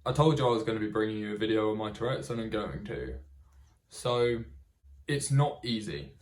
I told you I was going to be bringing you a video on my Tourette's, and I'm going to. So, it's not easy.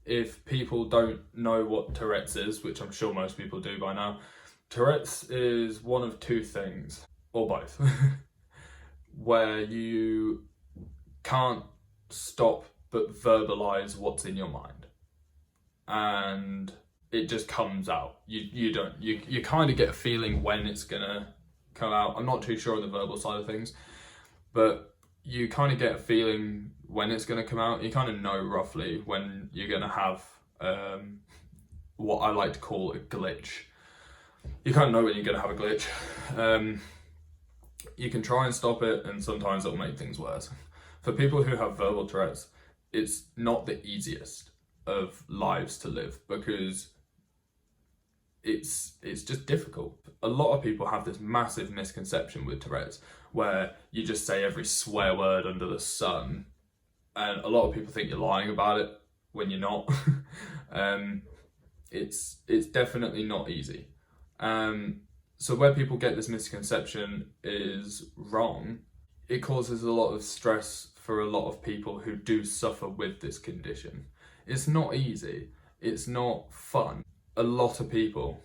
If people don't know what Tourette's is, which I'm sure most people do by now, Tourette's is one of two things, or both, where you can't stop but verbalize what's in your mind. And it just comes out. You kind of get a feeling when it's gonna come out. I'm not too sure on the verbal side of things, but you kind of get a feeling when it's going to come out. You kind of know roughly when you're going to have what I like to call a glitch. You kind of know when you're going to have a glitch. You can try and stop it, and sometimes it'll make things worse. For people who have verbal Tourette's, it's not the easiest of lives to live because it's just difficult. A lot of people have this massive misconception with Tourette's where you just say every swear word under the sun, and a lot of people think you're lying about it when you're not. It's definitely not easy. So where people get this misconception is wrong. It causes a lot of stress for a lot of people who do suffer with this condition. It's not easy. It's not fun. A lot of people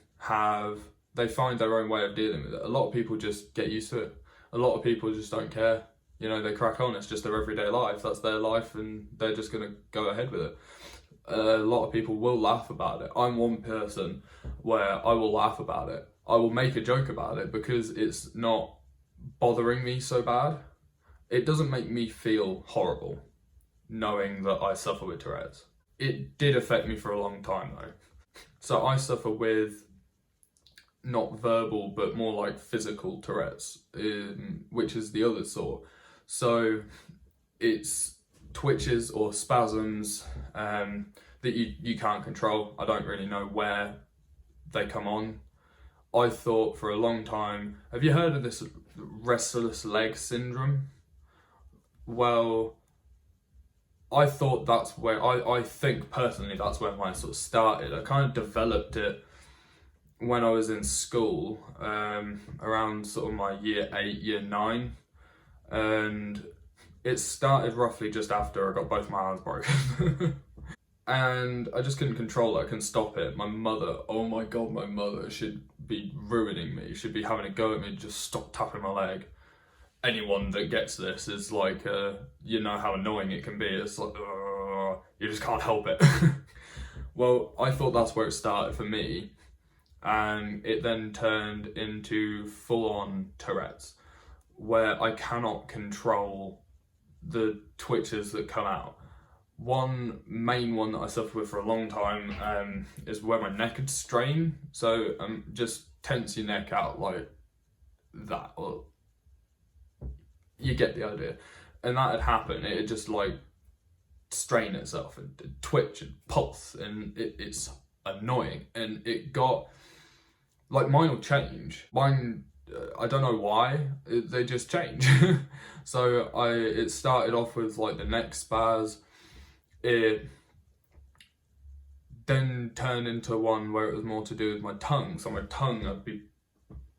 they find their own way of dealing with it. A lot of people just get used to it. A lot of people just don't care. You know, they crack on. It's just their everyday life. That's their life, and they're just going to go ahead with it. A lot of people will laugh about it. I'm one person where I will laugh about it. I will make a joke about it because it's not bothering me so bad. It doesn't make me feel horrible knowing that I suffer with Tourette's. It did affect me for a long time though. So I suffer with not verbal but more like physical Tourette's, which is the other sort. So it's twitches or spasms that you can't control. I don't really know where they come on. I thought for a long time, have you heard of this restless leg syndrome? Well, I thought that's where, I think personally that's where mine sort of started. I kind of developed it when I was in school, around sort of my year 8, year 9. And it started roughly just after I got both my hands broken. And I just couldn't control it, I couldn't stop it. My mother, oh my god, my mother should be ruining me, should be having a go at me, just stop tapping my leg. Anyone that gets this is like, you know how annoying it can be. It's like, you just can't help it. Well, I thought that's where it started for me, and it then turned into full-on Tourette's, where I cannot control the twitches that come out. One main one that I suffered with for a long time is where my neck would strain. So just tense your neck out like that. Well, you get the idea. And that had happened. It had just like strain itself and twitch and pulse, and it's annoying. And it got like, mine will change. Mine, I don't know why, they just change. So it started off with like the neck spaz. It then turned into one where it was more to do with my tongue. So my tongue,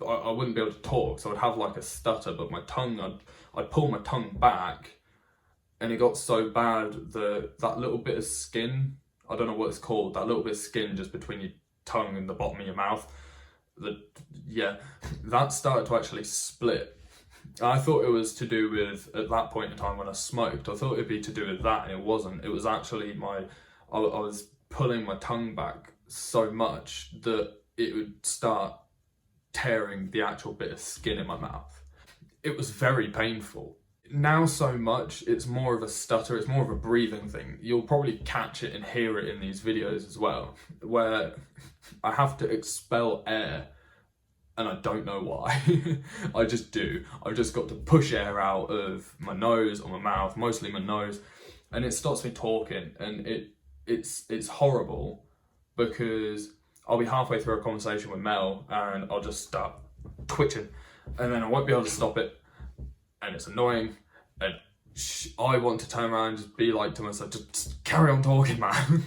I wouldn't be able to talk, so I'd have like a stutter, but my tongue, I'd pull my tongue back, and it got so bad that little bit of skin, I don't know what it's called, that little bit of skin just between your tongue and the bottom of your mouth, that started to actually split. I thought it was to do with, at that point in time when I smoked, I thought it'd be to do with that, and it wasn't. It was actually I was pulling my tongue back so much that it would start tearing the actual bit of skin in my mouth. It was very painful. Now so much, it's more of a stutter, it's more of a breathing thing. You'll probably catch it and hear it in these videos as well, where I have to expel air. And I don't know why. I just do. I've just got to push air out of my nose or my mouth, mostly my nose, and it stops me talking. And it's horrible because I'll be halfway through a conversation with Mel and I'll just start twitching, and then I won't be able to stop it, and it's annoying. And I want to turn around and just be like to myself, just carry on talking, man.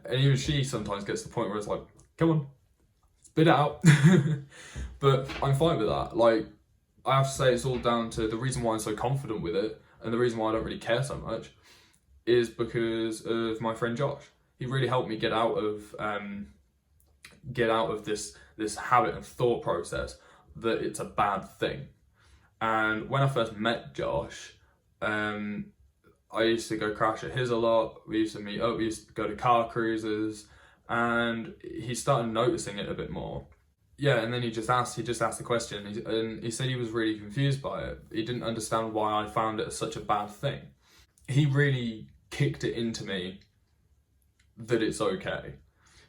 And even she sometimes gets to the point where it's like, come on, spit it out. But I'm fine with that. Like, I have to say it's all down to the reason why I'm so confident with it, and the reason why I don't really care so much is because of my friend Josh. He really helped me get out of this habit and thought process that it's a bad thing. And when I first met Josh, I used to go crash at his a lot. We used to meet up, we used to go to car cruises, and he started noticing it a bit more. Yeah, and then he just asked the question, and he said he was really confused by it. He didn't understand why I found it such a bad thing. He really kicked it into me that it's okay.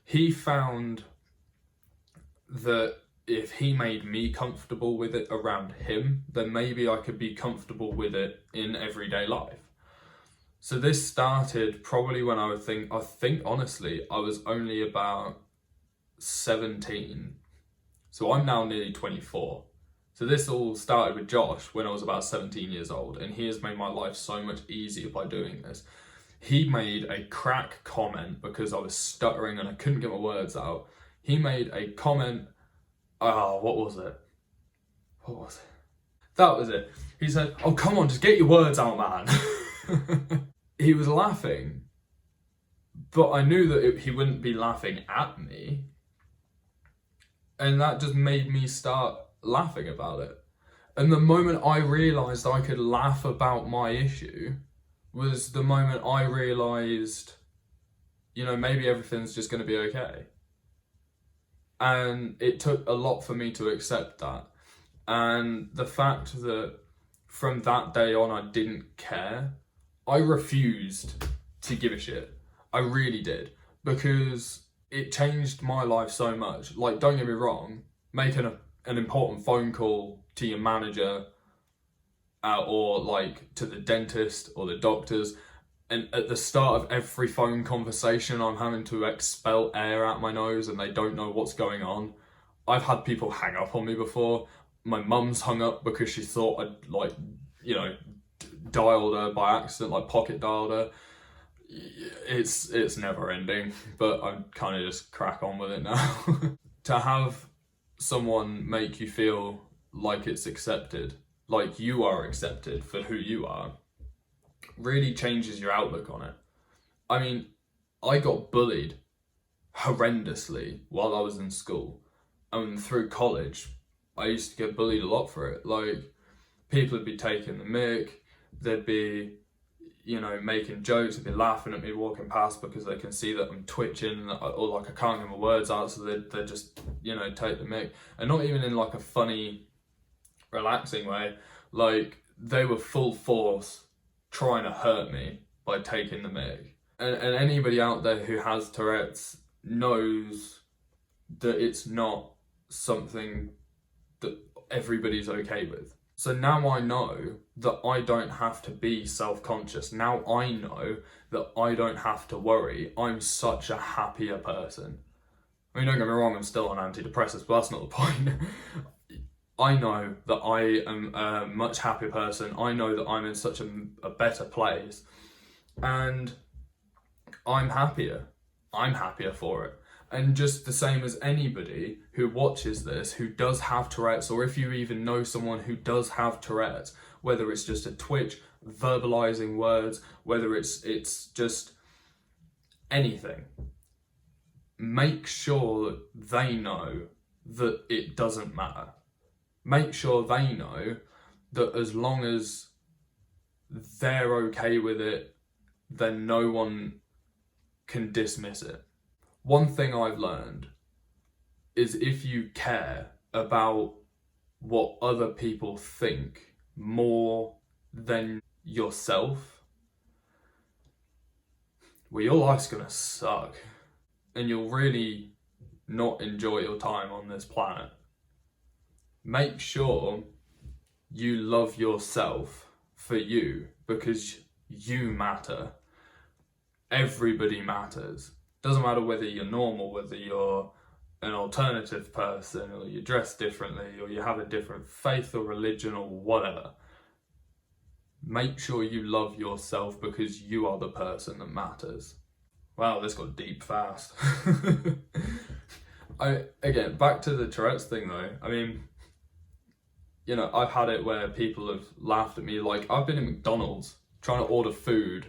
He found that if he made me comfortable with it around him, then maybe I could be comfortable with it in everyday life. So this started probably when I think honestly, I was only about 17. So I'm now nearly 24. So this all started with Josh when I was about 17 years old, and he has made my life so much easier by doing this. He made a crack comment because I was stuttering and I couldn't get my words out. He made a comment, what was it? That was it. He said, "Oh, come on, just get your words out, man." He was laughing, but I knew that he wouldn't be laughing at me. And that just made me start laughing about it. And the moment I realised I could laugh about my issue was the moment I realised, maybe everything's just going to be okay. And it took a lot for me to accept that. And the fact that from that day on I didn't care, I refused to give a shit. I really did. Because it changed my life so much. Like, don't get me wrong, making an important phone call to your manager or like to the dentist or the doctors, and at the start of every phone conversation I'm having to expel air out my nose and they don't know what's going on. I've had people hang up on me before. My mum's hung up because she thought I'd dialed her by accident, like pocket dialed her. It's never ending, but I kind of just crack on with it now. To have someone make you feel like it's accepted, like you are accepted for who you are, really changes your outlook on it. I mean, I got bullied horrendously while I was in school, and through college I used to get bullied a lot for it. Like, people would be taking the mick, they'd be making jokes, they'd be laughing at me walking past because they can see that I'm twitching or like I can't get my words out, so they just take the mick. And not even in like a funny, relaxing way, like they were full force trying to hurt me by taking the mick. And anybody out there who has Tourette's knows that it's not something that everybody's okay with. So now I know that I don't have to be self-conscious. Now I know that I don't have to worry. I'm such a happier person. I mean, don't get me wrong, I'm still on antidepressants, but that's not the point. I know that I am a much happier person. I know that I'm in such a better place. And I'm happier. I'm happier for it. And just the same as anybody who watches this, who does have Tourette's, or if you even know someone who does have Tourette's, whether it's just a twitch, verbalizing words, whether it's just anything, make sure that they know that it doesn't matter. Make sure they know that as long as they're okay with it, then no one can dismiss it. One thing I've learned is if you care about what other people think more than yourself, well, your life's gonna suck and you'll really not enjoy your time on this planet. Make sure you love yourself for you, because you matter. Everybody matters. Doesn't matter whether you're normal, whether you're an alternative person, or you dress differently, or you have a different faith or religion or whatever. Make sure you love yourself, because you are the person that matters. Wow, this got deep fast. Again, back to the Tourette's thing though. I mean, You know, I've had it where people have laughed at me. Like, I've been in McDonald's trying to order food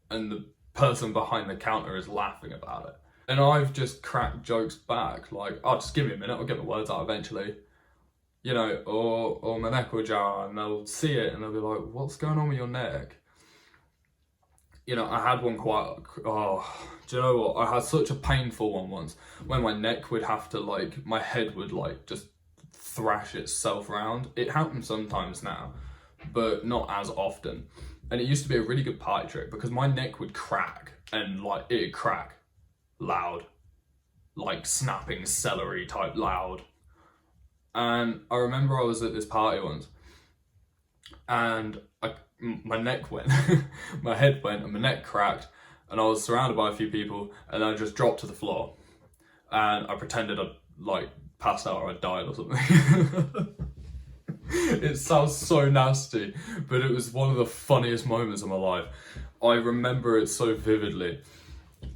and the person behind the counter is laughing about it. And I've just cracked jokes back, like, oh, just give me a minute, I'll get my words out eventually. You know, or my neck will jar, and they'll see it and they'll be like, what's going on with your neck? You know, I had one do you know what? I had such a painful one once when my neck would have to, like, my head would, like, just thrash itself around. It happens sometimes now, but not as often. And it used to be a really good party trick because my neck would crack, and, like, it'd crack loud, like snapping celery type loud. And I remember I was at this party once, and my neck went, my head went, and my neck cracked, and I was surrounded by a few people, and I just dropped to the floor, and I pretended I'd, like, passed out or I died or something. It sounds so nasty, but it was one of the funniest moments of my life. I remember it so vividly,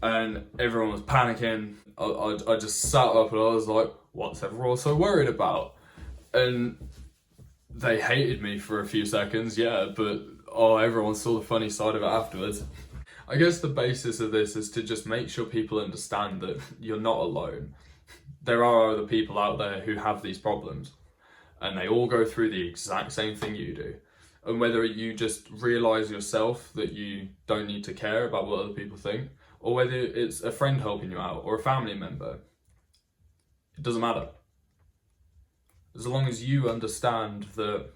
and everyone was panicking. I just sat up and I was like, what's everyone so worried about? And they hated me for a few seconds, yeah, but everyone saw the funny side of it afterwards. I guess the basis of this is to just make sure people understand that you're not alone. There are other people out there who have these problems, and they all go through the exact same thing you do. And whether you just realise yourself that you don't need to care about what other people think, or whether it's a friend helping you out or a family member, it doesn't matter. As long as you understand that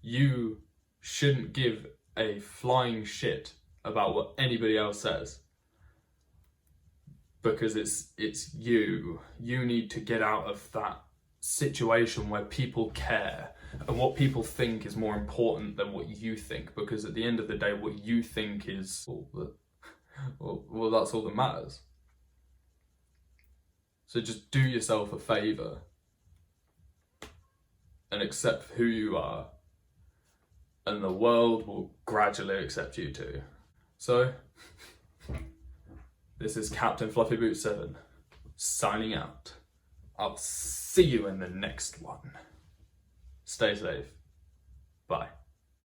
you shouldn't give a flying shit about what anybody else says, because it's you. You need to get out of that situation where people care and what people think is more important than what you think, because at the end of the day, what you think is well, that's all that matters. So just do yourself a favour and accept who you are, and the world will gradually accept you too. So, this is Captain Fluffy Boot 7, signing out. I'll see you in the next one. Stay safe. Bye.